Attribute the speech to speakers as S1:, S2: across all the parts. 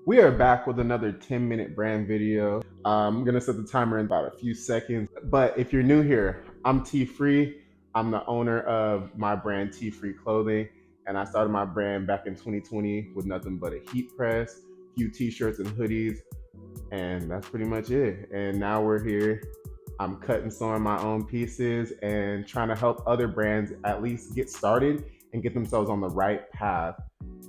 S1: We are back with another 10-minute brand video. I'm gonna set the timer in about a few seconds. But if you're new here, I'm T Free. I'm the owner of my brand T Free Clothing, and I started my brand back in 2020 with nothing but a heat press, a few t-shirts and hoodies, and that's pretty much it. And now we're here. I'm cutting some of my own pieces and trying to help other brands at least get started and get themselves on the right path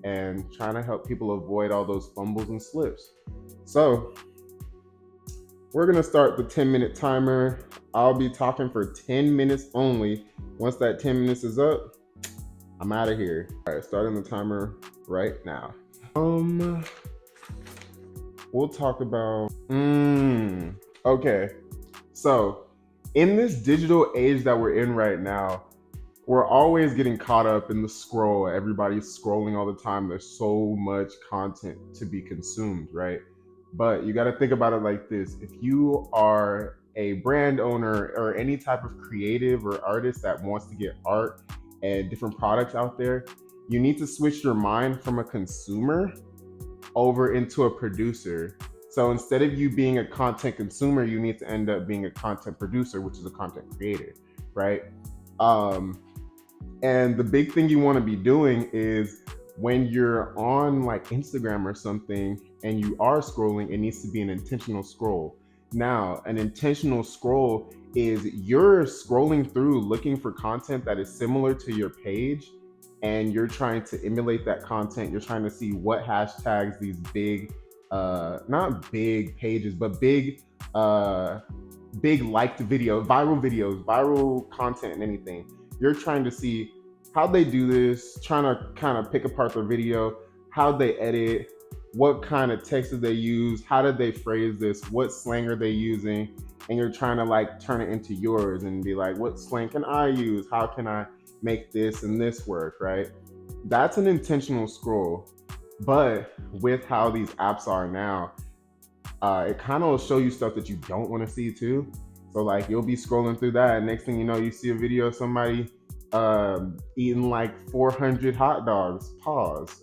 S1: and trying to help people avoid all those fumbles and slips. So, we're going to start the 10-minute timer. I'll be talking for 10 minutes only. Once that 10 minutes is up, I'm out of here. All right, starting the timer right now. We'll talk about okay. So, in this digital age that we're in right now, we're always getting caught up in the scroll. Everybody's scrolling all the time. There's so much content to be consumed, right? But you got to think about it like this. If you are a brand owner or any type of creative or artist that wants to get art and different products out there, you need to switch your mind from a consumer over into a producer. So instead of you being a content consumer, you need to end up being a content producer, which is a content creator, right? And the big thing you want to be doing is when you're on like Instagram or something and you are scrolling, it needs to be an intentional scroll. Now, an intentional scroll is you're scrolling through looking for content that is similar to your page and you're trying to emulate that content. You're trying to see what hashtags these big, not big pages, but big liked videos, viral content and anything. You're trying to see how they do this, trying to kind of pick apart their video, how they edit, what kind of text did they use, how did they phrase this, what slang are they using, and you're trying to like turn it into yours and be like, what slang can I use? How can I make this and this work, right? That's an intentional scroll. But with how these apps are now, it kind of will show you stuff that you don't want to see too. So like you'll be scrolling through that, and next thing you know, you see a video of somebody eating like 400 hot dogs. Pause.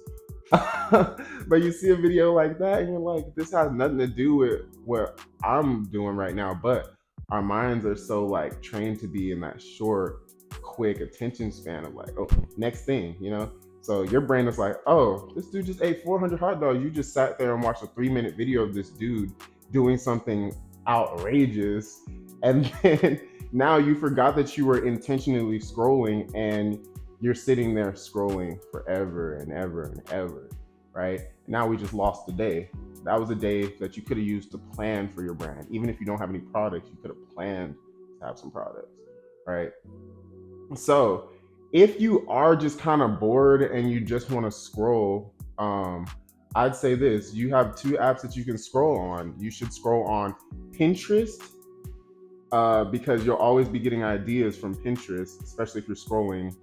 S1: But you see a video like that, and you're like, this has nothing to do with what I'm doing right now. But our minds are so like trained to be in that short, quick attention span of like, oh, next thing, you know. So your brain is like, oh, this dude just ate 400 hot dogs. You just sat there and watched a 3-minute video of this dude doing something outrageous. And then now you forgot that you were intentionally scrolling and you're sitting there scrolling forever and ever and ever, right? Now we just lost the day. That was a day that you could have used to plan for your brand. Even if you don't have any products, you could have planned to have some products, right? So if you are just kind of bored and you just want to scroll, I'd say this: you have two apps that you can scroll on. You should scroll on Pinterest because you'll always be getting ideas from Pinterest, especially if you're scrolling.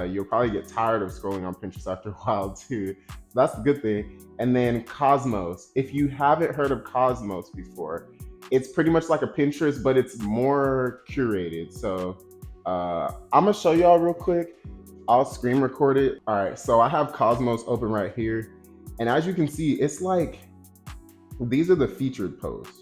S1: You'll probably get tired of scrolling on Pinterest after a while too. So that's the good thing. And then Cosmos. If you haven't heard of Cosmos before, it's pretty much like a Pinterest, but it's more curated. So I'm gonna show y'all real quick. I'll screen record it. All right, so I have Cosmos open right here. And as you can see, it's like, these are the featured posts,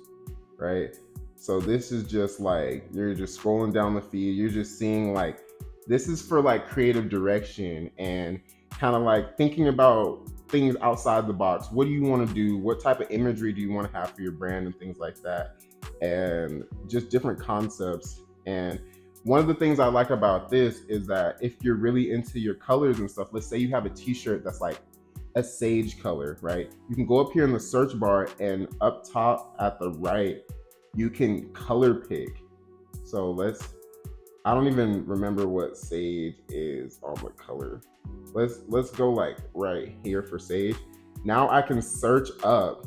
S1: right? So this is just like, you're just scrolling down the feed. You're just seeing like, this is for like creative direction and kind of like thinking about things outside the box. What do you want to do? What type of imagery do you want to have for your brand and things like that? And just different concepts. And one of the things I like about this is that if you're really into your colors and stuff, let's say you have a t-shirt that's like a sage color, right? You can go up here in the search bar and up top at the right, you can color pick. So I don't even remember what sage is on what color. Let's go like right here for sage. Now I can search up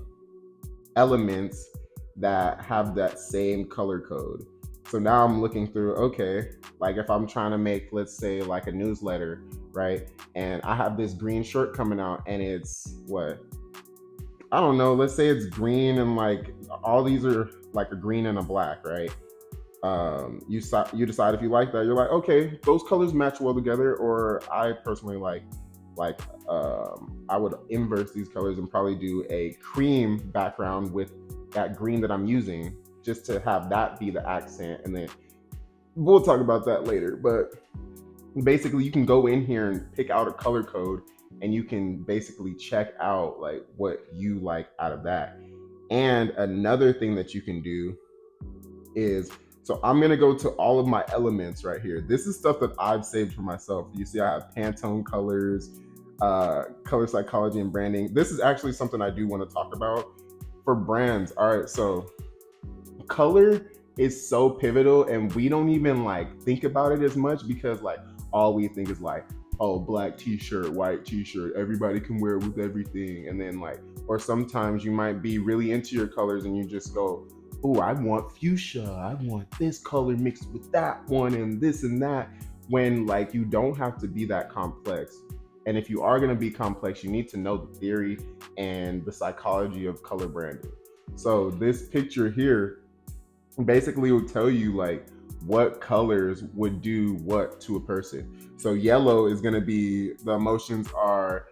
S1: elements that have that same color code. So now I'm looking through, okay, like if I'm trying to make, let's say like a newsletter, right? And I have this green shirt coming out and it's what? I don't know, let's say it's green and like all these are like a green and a black, right? You decide if you like that. You're like, okay, those colors match well together, or I personally like like I would inverse these colors and probably do a cream background with that green that I'm using, just to have that be the accent. And then we'll talk about that later. But basically, you can go in here and pick out a color code, and you can basically check out like what you like out of that. And another thing that you can do is, so I'm gonna go to all of my elements right here. This is stuff that I've saved for myself. You see, I have Pantone colors, color psychology and branding. This is actually something I do want to talk about for brands. All right, so color is so pivotal, and we don't even like think about it as much, because like all we think is like, oh, black t-shirt, white t-shirt, everybody can wear it with everything. And then like, or sometimes you might be really into your colors and you just go, oh, I want fuchsia, I want this color mixed with that one and this and that, when like you don't have to be that complex. And if you are going to be complex, you need to know the theory and the psychology of color branding. So this picture here basically will tell you like what colors would do what to a person. So yellow is going to be, the emotions are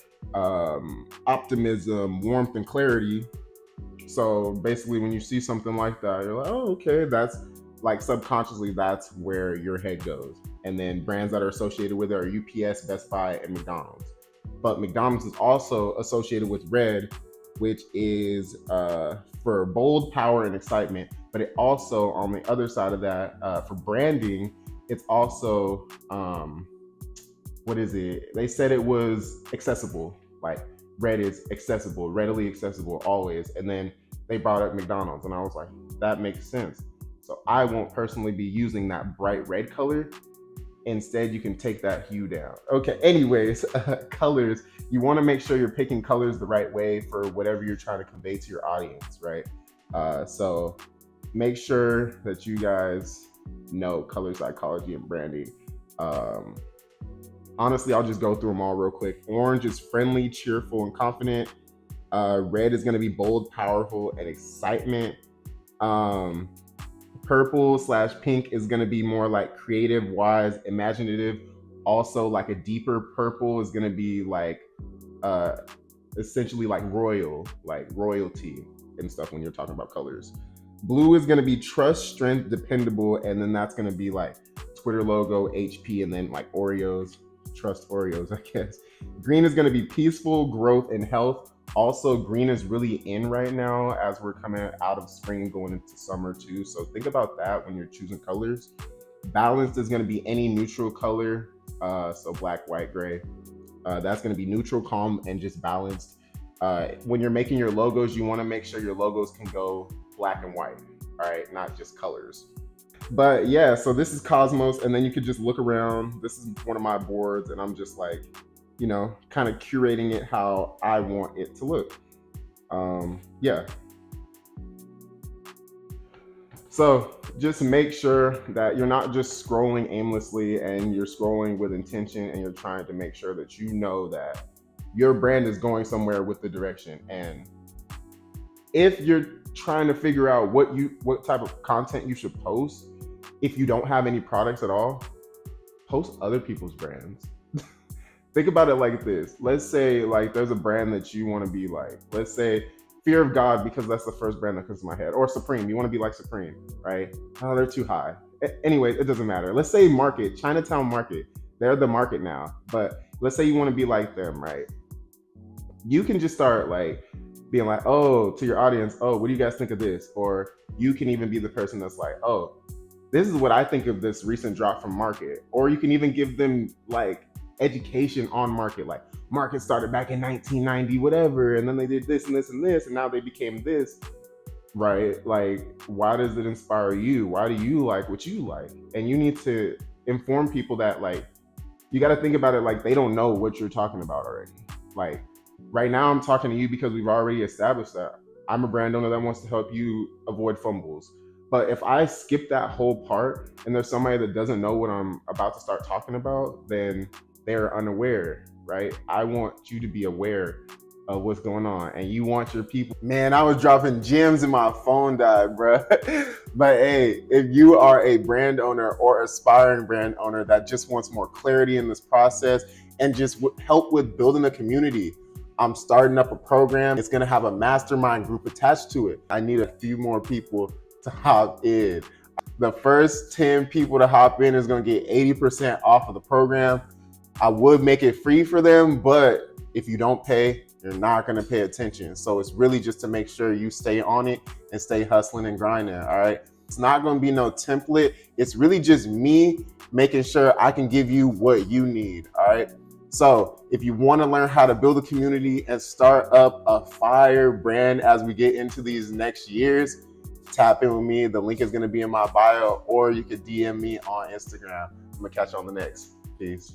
S1: optimism, warmth, and clarity. So basically, when you see something like that, you're like, oh, okay, that's like subconsciously, that's where your head goes. And then brands that are associated with it are UPS, Best Buy, and McDonald's. But McDonald's is also associated with red, which is for bold, power, and excitement. But it also, on the other side of that, for branding, it's also, what is it? They said it was accessible. Like red is accessible, readily accessible, always. And then they brought up McDonald's, and I was like, that makes sense. So I won't personally be using that bright red color. Instead, you can take that hue down. Okay, anyways, colors. You want to make sure you're picking colors the right way for whatever you're trying to convey to your audience, right? So make sure that you guys know color psychology and branding. Honestly, I'll just go through them all real quick. Orange is friendly, cheerful, and confident. Red is going to be bold, powerful, and excitement. Purple / pink is going to be more like creative, wise, imaginative. Also, like a deeper purple is going to be like uh, essentially like royal, like royalty and stuff when you're talking about colors. Blue is going to be trust, strength, dependable, and then that's going to be like Twitter logo, HP, and then like Oreos. Trust Oreos, I guess. Green is going to be peaceful, growth, and health. Also, green is really in right now as we're coming out of spring, going into summer too. So think about that when you're choosing colors. Balanced is going to be any neutral color. So black, white, gray. That's going to be neutral, calm, and just balanced. When you're making your logos, you want to make sure your logos can go black and white. All right, not just colors. But yeah, so this is Cosmos, and then you could just look around. This is one of my boards, and I'm just like, kind of curating it how I want it to look. Yeah. So just make sure that you're not just scrolling aimlessly, and you're scrolling with intention, and you're trying to make sure that you know that your brand is going somewhere with the direction. And if you're trying to figure out what type of content you should post, if you don't have any products at all, post other people's brands. Think about it like this. Let's say like there's a brand that you want to be like. Let's say Fear of God, because that's the first brand that comes to my head. Or Supreme. You want to be like Supreme, right? Oh, they're too high. Anyway, it doesn't matter. Let's say Market, Chinatown Market. They're the market now. But let's say you want to be like them, right? You can just start like being like, oh, to your audience, oh, what do you guys think of this? Or you can even be the person that's like, oh, this is what I think of this recent drop from Market. Or you can even give them like education on Market. Like Market started back in 1990, whatever, and then they did this and this and this, and now they became this, right? Like, why does it inspire you? Why do you like what you like? And you need to inform people that like, you got to think about it like they don't know what you're talking about already. Like right now I'm talking to you because we've already established that I'm a brand owner that wants to help you avoid fumbles. But if I skip that whole part and there's somebody that doesn't know what I'm about to start talking about, then they're unaware, right? I want you to be aware of what's going on, and you want your people. Man, I was dropping gems and my phone died, bro. But hey, if you are a brand owner or aspiring brand owner that just wants more clarity in this process, and just help with building a community. I'm starting up a program. It's gonna have a mastermind group attached to it. I need a few more people to hop in. The first 10 people to hop in is gonna get 80% off of the program. I would make it free for them, but if you don't pay, you're not gonna pay attention. So it's really just to make sure you stay on it and stay hustling and grinding, all right? It's not gonna be no template. It's really just me making sure I can give you what you need, all right? So if you wanna learn how to build a community and start up a fire brand as we get into these next years, tap in with me. The link is gonna be in my bio, or you could DM me on Instagram. I'm gonna catch you on the next. Peace.